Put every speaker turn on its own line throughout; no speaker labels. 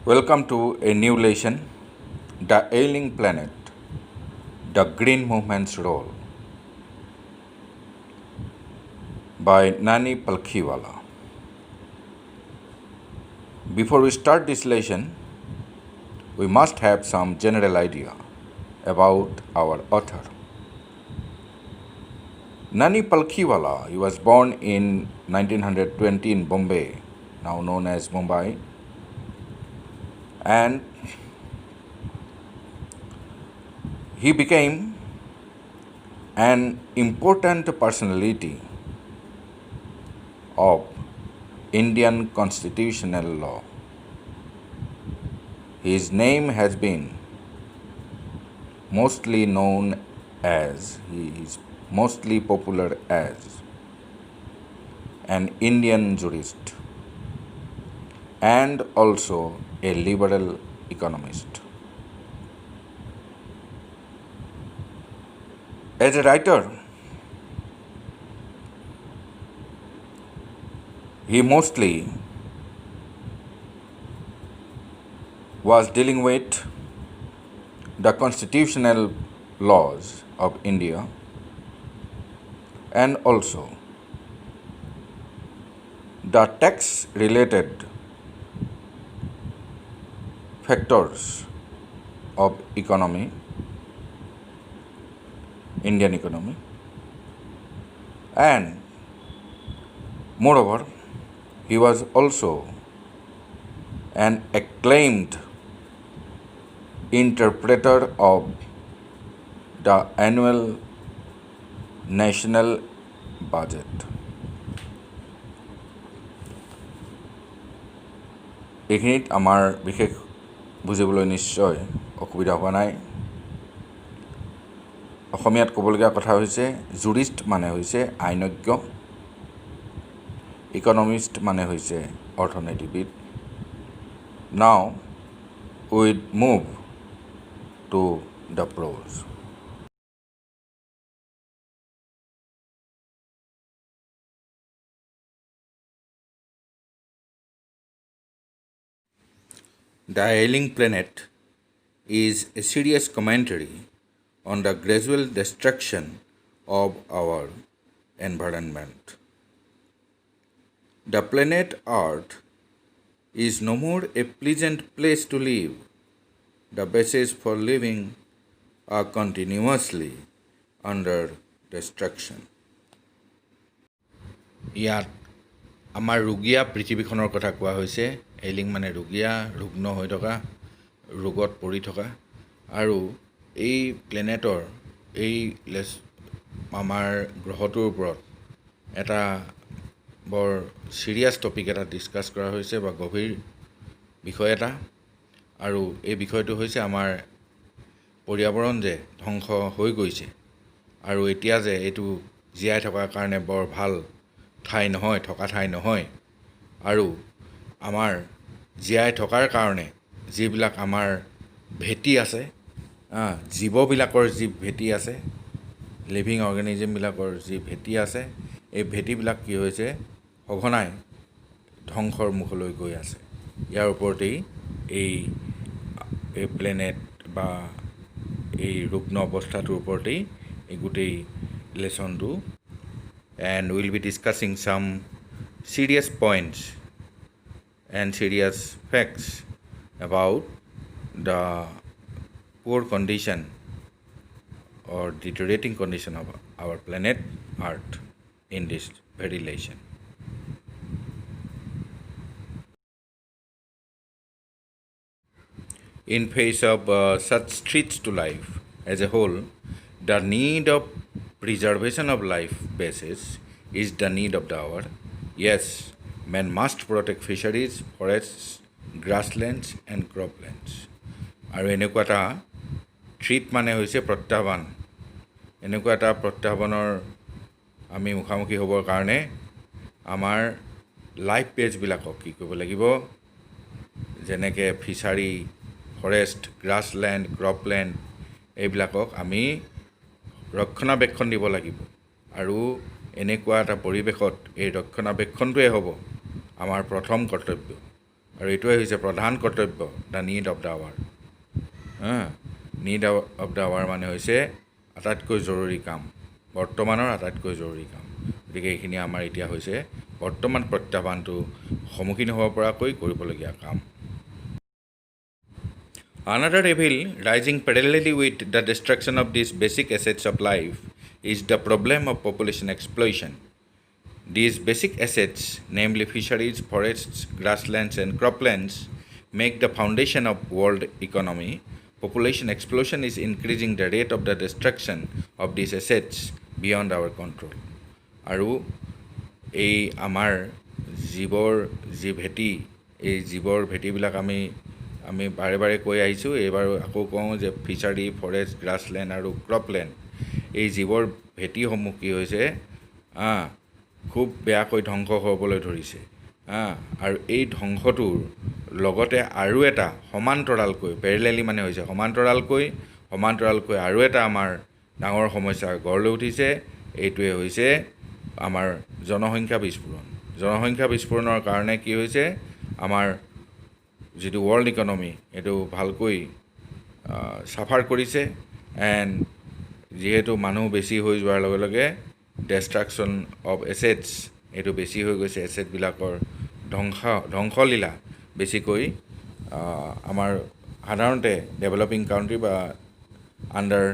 Welcome to a new lesson, The Ailing Planet, The Green Movement's Role by Nani Palkhiwala. Before we start this lesson, we must have some general idea about our author. Nani Palkhiwala, he was born in 1920 in Bombay, now known as Mumbai, and he became an important personality of Indian constitutional law. His name has been mostly known as, he is mostly popular as an Indian jurist and also a liberal economist. As a writer, he mostly was dealing with the constitutional laws of India and also the tax related factors of economy, Indian economy, and moreover, he was also an acclaimed interpreter of the annual national budget. এইখিনিত আমাৰ বিশেষ বুজিবলৈ নিশ্চয় অসুবিধা হোৱা নাই। অসমীয়াত ক'বলগীয়া কথা হৈছে জুৰিষ্ট মানে হৈছে আইনজ্ঞ, ইকনমিষ্ট মানে হৈছে অৰ্থনীতিবিদ। Now will move to the prose. The Ailing Planet is a serious commentary on the gradual destruction of our environment. The planet Earth is no more a pleasant place to live. The bases for living are continuously under destruction. ইয়াত আমাৰ ৰোগীয়া পৃথিৱীখনৰ কথা কোৱা হৈছে। Ailing মানে ৰোগীয়া, ৰুগ্ন হৈ থকা, ৰোগত পৰি থকা, আৰু এই প্লেনেটৰ এই আমাৰ গ্ৰহটোৰ ওপৰত এটা বৰ চিৰিয়াছ টপিক এটা ডিছকাছ কৰা হৈছে বা গভীৰ বিষয় এটা, আৰু এই বিষয়টো হৈছে আমাৰ পৰ্যাৱৰণ যে ধ্বংস হৈ গৈছে আৰু এতিয়া যে এইটো জীয়াই থকাৰ কাৰণে বৰ ভাল ঠাই নহয়, থকা ঠাই নহয়, আৰু আমাৰ জীয়াই থকাৰ কাৰণে যিবিলাক আমাৰ ভেটি আছে, জীৱবিলাকৰ যি ভেটি আছে, লিভিং অৰ্গেনিজমবিলাকৰ যি ভেটি আছে, এই ভেটিবিলাক কি হৈছে সঘনাই ধ্বংসৰ মুখলৈ গৈ আছে। ইয়াৰ ওপৰতেই এই প্লেনেট বা এই ৰুগ্ন অৱস্থাটোৰ ওপৰতেই এই গোটেই লেচনটো, and we will be discussing some serious points and serious facts about the poor condition or deteriorating condition of our planet Earth in this very lesson. In face of such threats to life as a whole, the need of preservation of life bases is the need of the hour. Yes, man must protect fisheries, forests, grasslands and croplands. আৰু এনেকুৱা এটা থ্ৰীট মানে হৈছে প্ৰত্যাহ্বান। এনেকুৱা এটা প্ৰত্যাহ্বানৰ আমি মুখামুখি হ'বৰ কাৰণে আমাৰ লাইফ বেজবিলাকক কি কৰিব লাগিব, যেনেকৈ ফিচাৰী, ফৰেষ্ট, গ্ৰাছলেণ্ড, ক্ৰপলেণ্ড, এইবিলাকক আমি ৰক্ষণাবেক্ষণ দিব লাগিব। আৰু এনেকুৱা এটা পৰিৱেশত এই ৰক্ষণাবেক্ষণটোৱে হ'ব আমাৰ প্ৰথম কৰ্তব্য। আৰু এইটোৱে হৈছে প্ৰধান কৰ্তব্য, the need of the hour. Need of the hour মানে হৈছে আটাইতকৈ জৰুৰী কাম, বৰ্তমানৰ আটাইতকৈ জৰুৰী কাম। গতিকে এইখিনি আমাৰ এতিয়া হৈছে বৰ্তমান প্ৰত্যাহ্বানটো সন্মুখীন হ'ব পৰাকৈ কৰিবলগীয়া কাম। Another evil rising parallelly with the destruction of these basic assets of life is the problem of population exploitation. These basic assets, namely fisheries, forests, grasslands, and croplands, make the foundation of world economy. Population explosion is increasing the rate of the destruction of these assets beyond our control. আৰু এই আমাৰ জীৱৰ যি ভেটি, এই জীৱৰ ভেটিবিলাক আমি বাৰে বাৰে কৈ আহিছোঁ, এইবাৰ আকৌ কওঁ যে ফিচাৰী, ফৰেষ্ট, গ্ৰাছলেণ্ড আৰু ক্ৰপলেণ্ড, এই জীৱৰ ভেটিসমূহ কি হৈছে খুব বেয়াকৈ ধ্বংস হ'বলৈ ধৰিছে। আৰু এই ধ্বংসটোৰ লগতে আৰু এটা সমান্তৰালকৈ, পেৰেলেলি মানে হৈছে সমান্তৰালকৈ আৰু এটা আমাৰ ডাঙৰ সমস্যা গঢ় লৈ উঠিছে। এইটোৱে হৈছে আমাৰ জনসংখ্যা বিস্ফোৰণ। জনসংখ্যা বিস্ফোৰণৰ কাৰণে কি হৈছে, আমাৰ যিটো ৱৰ্ল্ড ইকনমি এইটো ভালকৈ চাফাৰ কৰিছে। এণ্ড যিহেতু মানুহ বেছি হৈ যোৱাৰ লগে লগে ডেষ্ট্ৰাকশ্যন অফ এছেটছ এইটো বেছি হৈ গৈছে। এছেটবিলাকৰ ধ্বংসলীলা বেছিকৈ আমাৰ সাধাৰণতে ডেভেলপিং কাউণ্ট্ৰি বা আণ্ডাৰ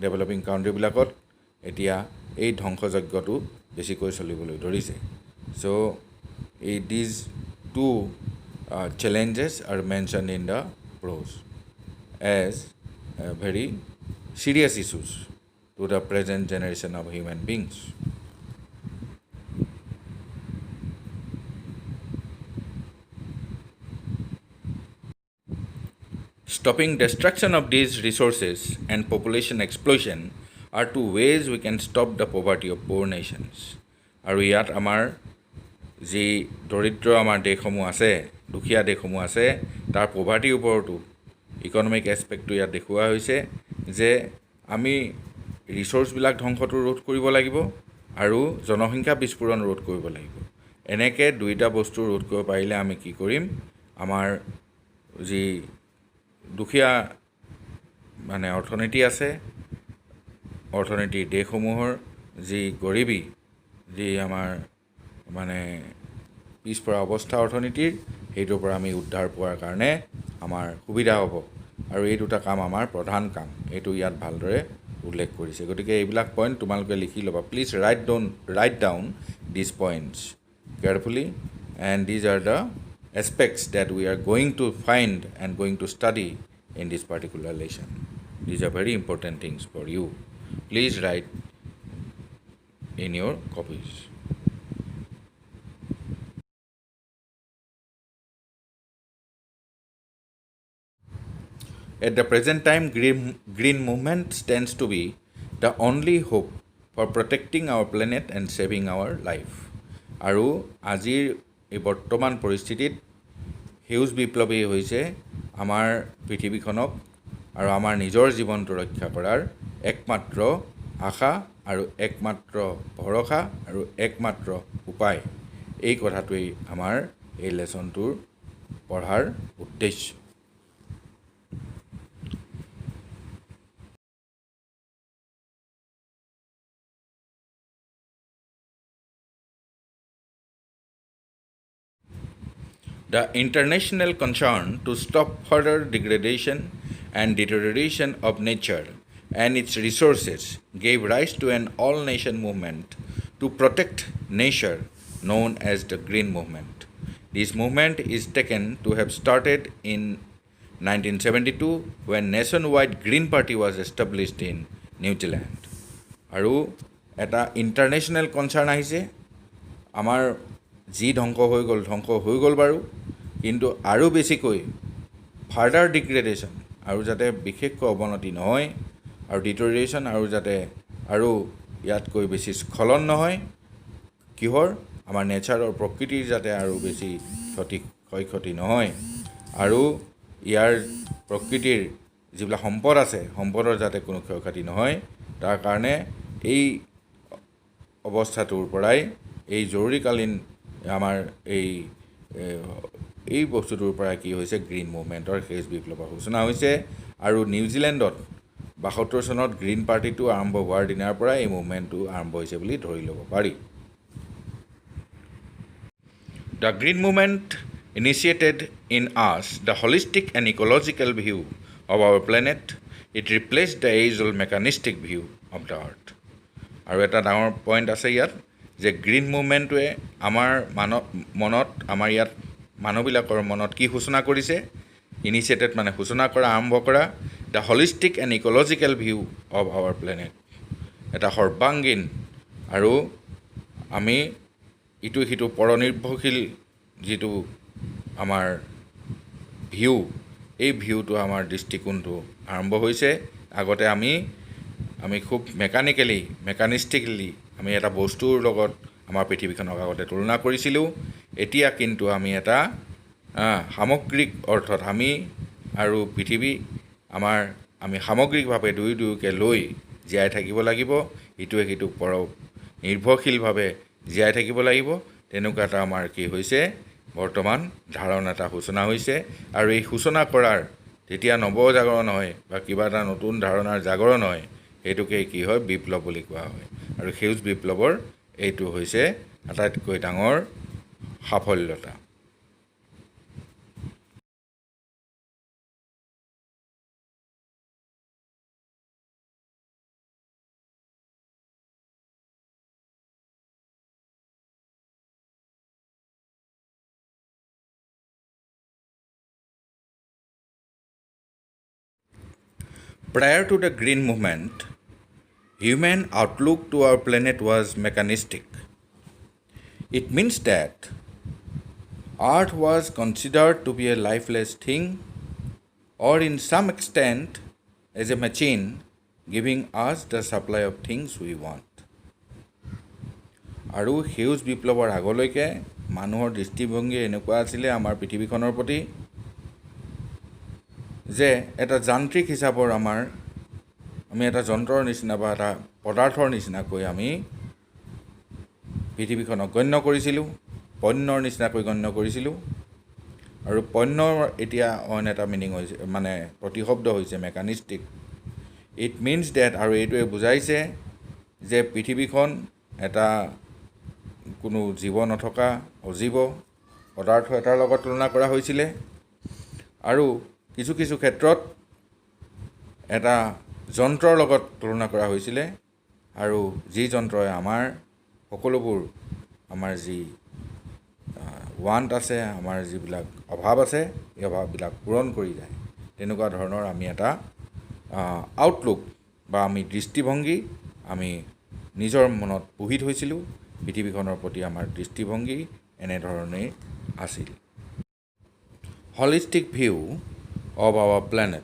ডেভেলপিং কাউণ্ট্ৰিবিলাকত এতিয়া এই ধ্বংসযজ্ঞটো বেছিকৈ চলিবলৈ ধৰিছে। So' these two challenges are mentioned in the prose as very serious issues to the present generation of human beings. Stopping destruction of these resources and population explosion are two ways we can stop the poverty of poor nations. আৰু ইয়াত আমাৰ যি দৰিদ্ৰ আমাৰ দেশসমূহ আছে, দুখীয়া দেশসমূহ আছে, তাৰ পভাৰ্টিৰ ওপৰতো ইকনমিক এছপেক্টটো ইয়াত দেখুওৱা হৈছে যে আমি ৰিচ'ৰ্চবিলাক ধ্বংসটো ৰোধ কৰিব লাগিব আৰু জনসংখ্যা বিস্ফোৰণ ৰোধ কৰিব লাগিব। এনেকৈ দুইটা বস্তু ৰোধ কৰিব পাৰিলে আমি কি কৰিম, আমাৰ যি দুখীয়া মানে অৰ্থনীতি আছে, অৰ্থনীতিৰ দেশসমূহৰ যি গৰীবী, যি আমাৰ মানে পিছপৰা অৱস্থা অৰ্থনীতিৰ, সেইটোৰ পৰা আমি উদ্ধাৰ পোৱাৰ কাৰণে আমাৰ সুবিধা হ'ব। আৰু এই দুটা কাম আমাৰ প্ৰধান কাম, এইটো ইয়াত ভালদৰে উল্লেখ কৰিছে। গতিকে এইবিলাক পইণ্ট তোমালোকে লিখি ল'বা। Please right down this points carefully, and these are the aspects that we are going to find and going to study in this particular lesson. These are very important things for you. Please write in your copies. At the present time, green movement stands to be the only hope for protecting our planet and saving our life. আৰু আজিৰ এই বৰ্তমান পৰিস্থিতিত সেউজ বিপ্লৱী হৈছে আমাৰ পৃথিৱীখনক আৰু আমাৰ নিজৰ জীৱনটো ৰক্ষা কৰাৰ একমাত্ৰ আশা আৰু একমাত্ৰ ভৰসা আৰু একমাত্ৰ উপায়। এই কথাটোৱেই আমাৰ এই লেচনটোৰ পঢ়াৰ উদ্দেশ্য। The international concern to stop further degradation and deterioration of nature and its resources gave rise to an all-nation movement to protect nature known as the Green Movement. This movement is taken to have started in 1972 when nationwide Green Party was established in New Zealand. আৰু এটা international concerned আহিছে। আমাৰ যি ধ্বংস হৈ গ'ল বাৰু, কিন্তু আৰু বেছিকৈ ফাৰ্ডাৰ ডিগ্ৰেডেশ্যন আৰু যাতে বিশেষকৈ অৱনতি নহয় আৰু ডিটৰিয়েশ্যন আৰু যাতে আৰু ইয়াতকৈ বেছি স্খলন নহয়, কিহৰ আমাৰ নেচাৰৰ প্ৰকৃতিৰ যাতে আৰু বেছি ক্ষয়ক্ষতি নহয়, আৰু ইয়াৰ প্ৰকৃতিৰ যিবিলাক সম্পদ আছে সম্পদৰ যাতে কোনো ক্ষয়ক্ষতি নহয়, তাৰ কাৰণে এই অৱস্থাটোৰ পৰাই এই জৰুৰীকালীন আমাৰ এই এই বস্তুটোৰ পৰা কি হৈছে গ্ৰীণ মুভমেণ্টৰ সেউজ বিপ্লৱৰ সূচনা হৈছে আৰু নিউজিলেণ্ডত ৭২ চনত গ্ৰীণ পাৰ্টিটো আৰম্ভ হোৱাৰ দিনাৰ পৰা এই মুভমেণ্টটো আৰম্ভ হৈছে বুলি ধৰি ল'ব পাৰি। The Green Movement initiated in us the holistic and ecological view of our planet. It replaced the age-old mechanistic view of the earth. আৰু এটা ডাঙৰ পইণ্ট আছে ইয়াত যে গ্ৰীণ মুভমেণ্টটোৱে আমাৰ মনত আমাৰ ইয়াত মানুহবিলাকৰ মনত কি সূচনা কৰিছে, ইনিচিয়েটেড মানে সূচনা কৰা আৰম্ভ কৰা the holistic and ecological view of our planet, এটা সৰ্বাংগীন আৰু আমি ইটো সিটো পৰনিৰ্ভৰশীল যিটো আমাৰ ভিউ, এই ভিউটো আমাৰ দৃষ্টিকোণটো আৰম্ভ হৈছে। আগতে আমি খুব মেকানিষ্টিকেলি আমি এটা বস্তুৰ লগত আমাৰ পৃথিৱীখনক আগতে তুলনা কৰিছিলোঁ। এতিয়া কিন্তু আমি এটা সামগ্ৰিক অৰ্থত আমি আৰু পৃথিৱী আমি সামগ্ৰিকভাৱে দুয়োকে লৈ জীয়াই থাকিব লাগিব, ইটোৱে সিটোক নিৰ্ভৰশীলভাৱে জীয়াই থাকিব লাগিব। তেনেকুৱা এটা আমাৰ কি হৈছে বৰ্তমান ধাৰণা এটা সূচনা হৈছে। আৰু এই সূচনা কৰাৰ যেতিয়া নৱজাগৰণ হয় বা কিবা এটা নতুন ধাৰণাৰ জাগৰণ হয়, সেইটোকে কি হয় বিপ্লৱ বুলি কোৱা হয়। আৰু সেউজ বিপ্লৱৰ এইটো হৈছে আটাইতকৈ ডাঙৰ সাফল্যতা। Prior to the Green Movement, human outlook to our planet was mechanistic. It means that Earth was considered to be a lifeless thing, or in some extent as a machine giving us the supply of things we want. আৰু সেউজ বিপ্লৱৰ আগলৈকে মানুহৰ দৃষ্টিভংগী এনেকুৱা আছিলে আমাৰ পৃথিৱীখনৰ প্ৰতি যে এটা যান্ত্ৰিক হিচাপৰ আমি এটা যন্ত্ৰৰ নিচিনা বা এটা পদাৰ্থৰ নিচিনাকৈ আমি পৃথিৱীখনক গণ্য কৰিছিলোঁ, পণ্যৰ নিচিনাকৈ গণ্য কৰিছিলোঁ। আৰু পণ্যৰ এতিয়া অইন এটা মিনিং হৈছে মানে প্ৰতিশব্দ হৈছে মেকানিষ্টিক। ইট মিনছ ডেট, আৰু এইটোৱে বুজাইছে যে পৃথিৱীখন এটা কোনো জীৱ নথকা অজীৱ পদাৰ্থ এটাৰ লগত তুলনা কৰা হৈছিলে। আৰু কিছু কিছু ক্ষেত্ৰত এটা যন্ত্ৰৰ লগত তুলনা কৰা হৈছিলে। আৰু যি যন্ত্ৰই আমাৰ সকলোবোৰ আমাৰ যি ৱান্ট আছে, আমাৰ যিবিলাক অভাৱ আছে, এই অভাৱবিলাক পূৰণ কৰি যায়। তেনেকুৱা ধৰণৰ আমি এটা আউটলুক বা আমি দৃষ্টিভংগী আমি নিজৰ মনত পুহি থৈছিলোঁ। পৃথিৱীখনৰ প্ৰতি আমাৰ দৃষ্টিভংগী এনেধৰণেই আছিল। Holistic view of our planet.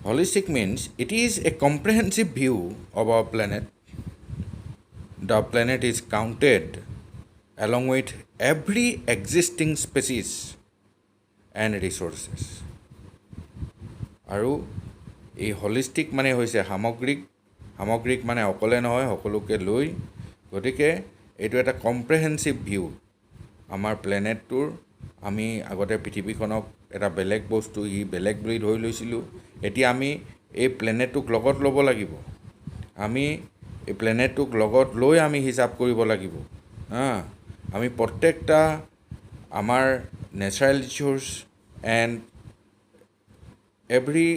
Holistic means it is a comprehensive view of our planet. The planet is counted along with every existing species and resources. আৰু এই হলিষ্টিক মানে হৈছে সামগ্ৰিক মানে অকলে নহয়, সকলোকে লৈ। গতিকে এইটো এটা কম্প্ৰেহেনচিভ ভিউ আমাৰ প্লেনেটটোৰ। আমি আগতে পৃথিৱীখনক এটা বেলেগ বস্তু, বেলেগ বুলি ধৰি লৈছিলোঁ। এতিয়া আমি এই প্লেনেটটোক লগত ল'ব লাগিব। আমি এই প্লেনেটটোক লগত লৈ আমি হিচাপ কৰিব লাগিব। আমি প্ৰত্যেকটা আমাৰ natural resource and every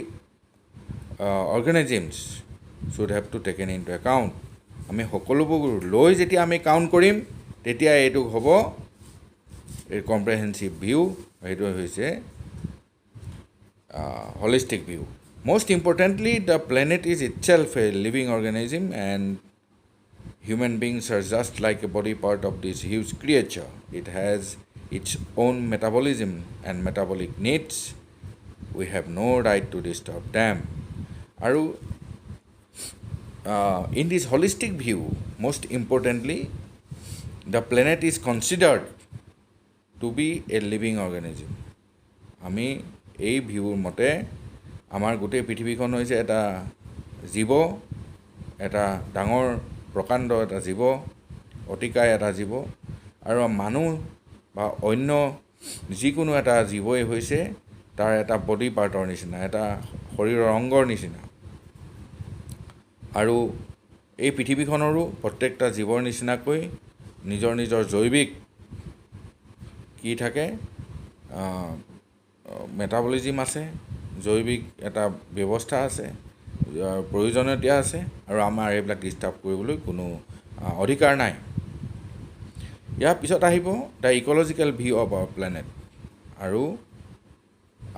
organisms should have to taken into account. আমি সকলোবোৰ লৈ যেতিয়া আমি কাউণ্ট কৰিম, তেতিয়া এইটো হ'ব a comprehensive view. সেইটো হৈছে holistic view. Most importantly, the planet is itself a living organism, and human beings are just like a body part of this huge creature. It has its own metabolism and metabolic needs. We have no right to disturb them. আৰু in this holistic view, most importantly, the planet is considered to be a living organism. আমি এই ভিউৰ মতে আমাৰ গোটেই পৃথিৱীখন হৈছে এটা জীৱ, এটা ডাঙৰ প্ৰকাণ্ড এটা জীৱ, অতিকায় এটা জীৱ। আৰু মানুহ বা অন্য যিকোনো এটা জীৱই হৈছে তাৰ এটা বডি পাৰ্টৰ নিচিনা, এটা শৰীৰৰ অংগৰ নিচিনা। আৰু এই পৃথিৱীখনৰো প্ৰত্যেকটা জীৱৰ নিচিনাকৈ নিজৰ নিজৰ জৈৱিক কি থাকে, মেটাবলিজিম আছে, জৈৱিক এটা ব্যৱস্থা আছে, প্ৰয়োজনীয়তা আছে, আৰু আমাৰ এইবিলাক ডিষ্টাৰ্ব কৰিবলৈ কোনো অধিকাৰ নাই। ইয়াৰ পিছত আহিব the ecological view of our planet. আৰু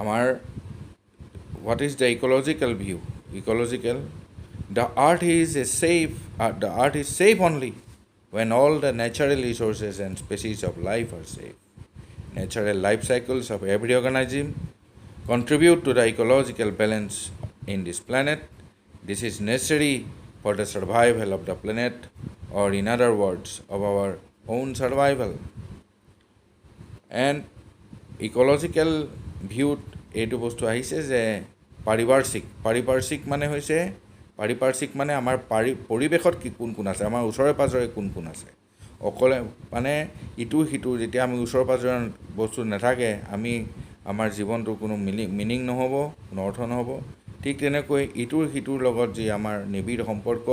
আমাৰ what is the ecological view? Ecological, the earth is safe only when all the natural resources and species of life are safe. Natural life cycles of every organism contribute to the ecological balance in this planet. This is necessary for the survival of the planet, or in other words, of our own survival. And ecological view এইটো বস্তু আহিছে যে পাৰিপাৰ্শ্বিক মানে আমাৰ পৰিৱেশত কোন কোন আছে, আমাৰ ওচৰে পাঁজৰে কোন কোন আছে। অকলে মানে ইটো সিটো যেতিয়া আমি ওচৰে পাঁজৰে বস্তু নাথাকে, আমাৰ জীৱনটোৰ কোনো মিনিং নহ'ব, কোনো অৰ্থ নহ'ব। ঠিক তেনেকৈ ইটোৰ সিটোৰ লগত যি আমাৰ নিবিড় সম্পৰ্ক,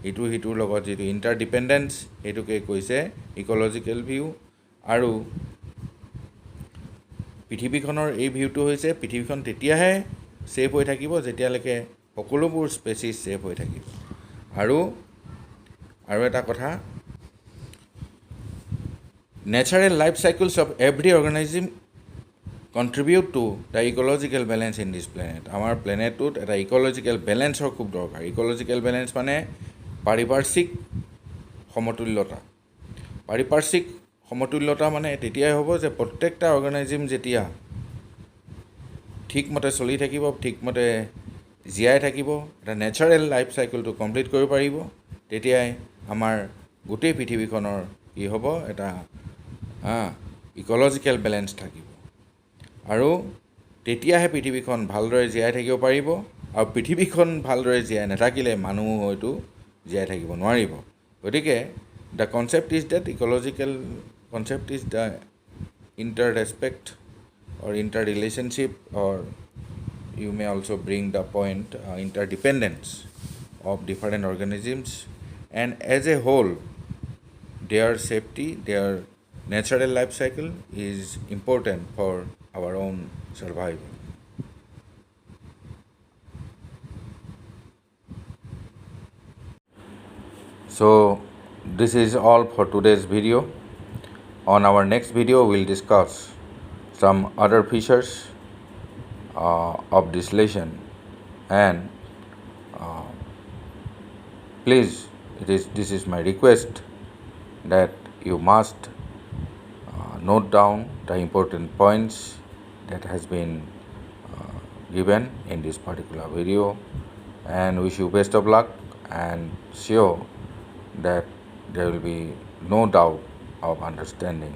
ইটোৰ সিটোৰ লগত যিটো ইণ্টাৰডিপেণ্ডেঞ্চ, সেইটোকে কৈছে ইক'লজিকেল ভিউ। আৰু পৃথিৱীখনৰ এই ভিউটো হৈছে পৃথিৱীখন তেতিয়াহে ছেফ হৈ থাকিব যেতিয়ালৈকে সকলোবোৰ স্পেচিছ ছেফ হৈ থাকিব। আৰু এটা কথা, natural life cycles of every organism contribute to the ecological balance in this planet. আমাৰ প্লেনেটটোত এটা ইক'লজিকেল বেলেঞ্চৰ খুব দৰকাৰ। ইক'লজিকেল বেলেঞ্চ মানে পাৰিপাৰ্শ্বিক সমতুল্যতা। পাৰিপাৰ্শ্বিক সমতুল্যতা মানে তেতিয়াই হ'ব যে প্ৰত্যেকটা অৰ্গেনিজিম যেতিয়া ঠিকমতে চলি থাকিব, ঠিকমতে জীয়াই থাকিব, এটা নেচাৰেল লাইফ চাইকেলটো কমপ্লিট কৰিব পাৰিব, তেতিয়াই আমাৰ গোটেই পৃথিৱীখনৰ কি হ'ব, এটা ইক'লজিকেল বেলেঞ্চ থাকিব। আৰু তেতিয়াহে পৃথিৱীখন ভালদৰে জীয়াই থাকিব পাৰিব। আৰু পৃথিৱীখন ভালদৰে জীয়াই নাথাকিলে মানুহ হয়তো জীয়াই থাকিব নোৱাৰিব। গতিকে the concept is that ecological concept is the inter-respect or inter-relationship, or you may also bring the point interdependence of different organisms, and as a whole their safety, their natural life cycle is important for our own survival. So this is all for today's video. On our next video, we'll discuss some other features of distillation, and please, this is my request that you must note down the important points that has been given in this particular video, and wish you best of luck, and sure that there will be no doubt of understanding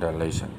the lesson.